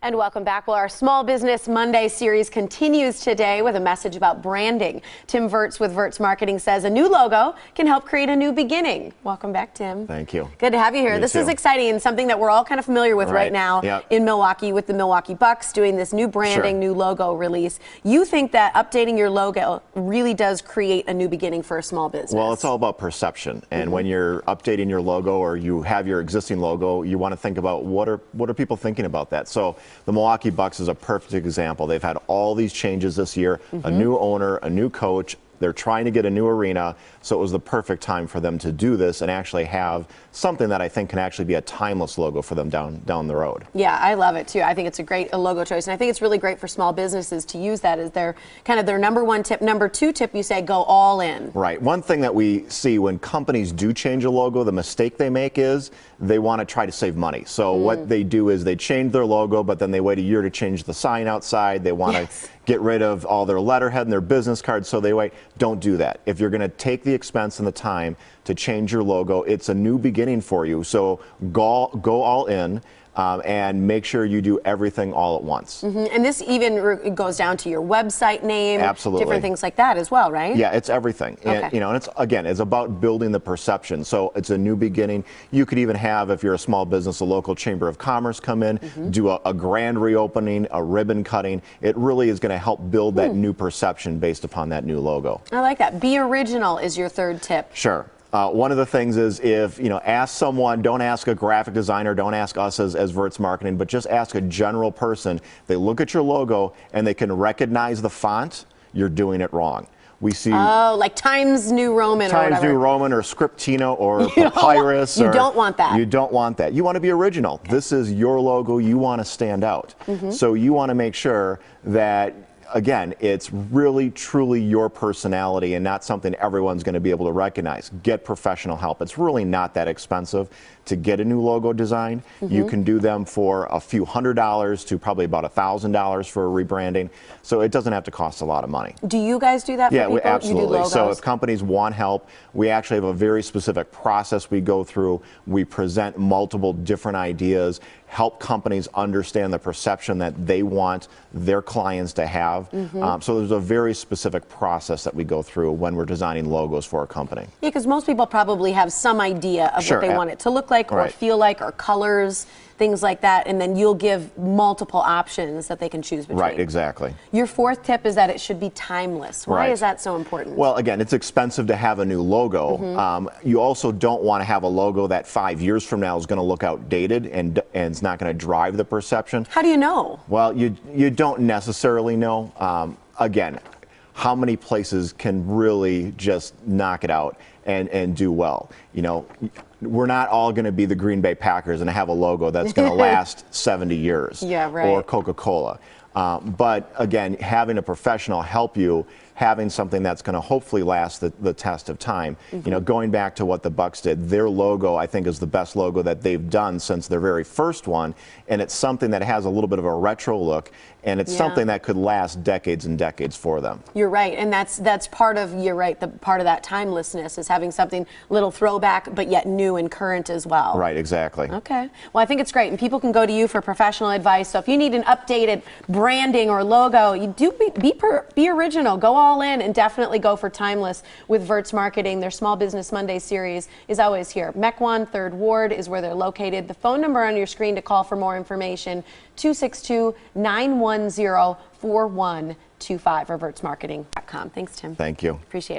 And welcome back. Well, our Small Business Monday series continues today with a message about branding. Tim Vertz with Vertz Marketing says a new logo can help create a new beginning. Welcome back, Tim. Thank you. Good to have you here. This is exciting and something that we're all kind of familiar with right now in Milwaukee with the Milwaukee Bucks doing this new branding, new logo release. You think that updating your logo really does create a new beginning for a small business? Well, it's all about perception. And when you're updating your logo or you have your existing logo, you want to think about what are people thinking about that. So the Milwaukee Bucks is a perfect example. They've had all these changes this year, a new owner, a new coach. They're trying to get a new arena, so it was the perfect time for them to do this and actually have something that I think can actually be a timeless logo for them down the road. Yeah, I love it too. I think it's a great logo choice, and I think it's really great for small businesses to use that as their kind of their number one tip. Number two tip, you say go all in. Right. One thing that we see when companies do change a logo, the mistake they make is they want to try to save money. So what they do is they change their logo, but then they wait a year to change the sign outside. They want to get rid of all their letterhead and their business cards, so they wait. Don't do that. If you're going to take the expense and the time to change your logo, it's a new beginning for you. So go all in. And make sure you do everything all at once. And this even goes down to your website name, absolutely, different things like that as well, right? Yeah, it's everything. Okay. And, and it's about building the perception. So it's a new beginning. You could even have, if you're a small business, a local chamber of commerce come in, do a grand reopening, a ribbon cutting. It really is going to help build that new perception based upon that new logo. I like that. Be original is your third tip. Sure. One of the things is ask someone, don't ask a graphic designer, don't ask us as Vertz Marketing, but just ask a general person. They look at your logo and they can recognize the font, you're doing it wrong. We see like Times New Roman or whatever. Times New Roman or Scriptino or Papyrus. You don't want that. You don't want that. You want to be original. Okay. This is your logo. You want to stand out. So you want to make sure that, again, it's really, truly your personality and not something everyone's going to be able to recognize. Get professional help. It's really not that expensive to get a new logo design. You can do them for a few $100s to probably about $1,000 for rebranding. So it doesn't have to cost a lot of money. Do you guys do that for people? Yeah, absolutely. You do logos? So if companies want help, we actually have a very specific process we go through. We present multiple different ideas, help companies understand the perception that they want their clients to have. So there's a very specific process that we go through when we're designing logos for a company. Yeah, because most people probably have some idea of what they want it to look like or feel like, or colors, things like that, and then you'll give multiple options that they can choose between. Right, exactly. Your fourth tip is that it should be timeless. Why is that so important? Well, again, it's expensive to have a new logo. You also don't want to have a logo that 5 years from now is going to look outdated and it's not going to drive the perception. How do you know? Well, you don't necessarily know. Again, how many places can really just knock it out and do well? We're not all going to be the Green Bay Packers and have a logo that's going to last 70 years. Yeah, right. Or Coca-Cola. But again, having a professional help you, having something that's going to hopefully last the test of time. Going back to what the Bucks did, their logo, I think, is the best logo that they've done since their very first one, and it's something that has a little bit of a retro look, and it's something that could last decades and decades for them. You're right, and that's part of, the part of that timelessness is having something a little throwback, but yet new and current as well. Right, exactly. Okay. Well, I think it's great, and people can go to you for professional advice. So if you need an updated branding or logo, you do be original. Go all in and definitely go for timeless with Vertz Marketing. Their Small Business Monday series is always here. Mech1 3rd Ward is where they're located. The phone number on your screen to call for more information, 262-910-4125 or vertzmarketing.com. Thanks, Tim. Thank you. Appreciate it.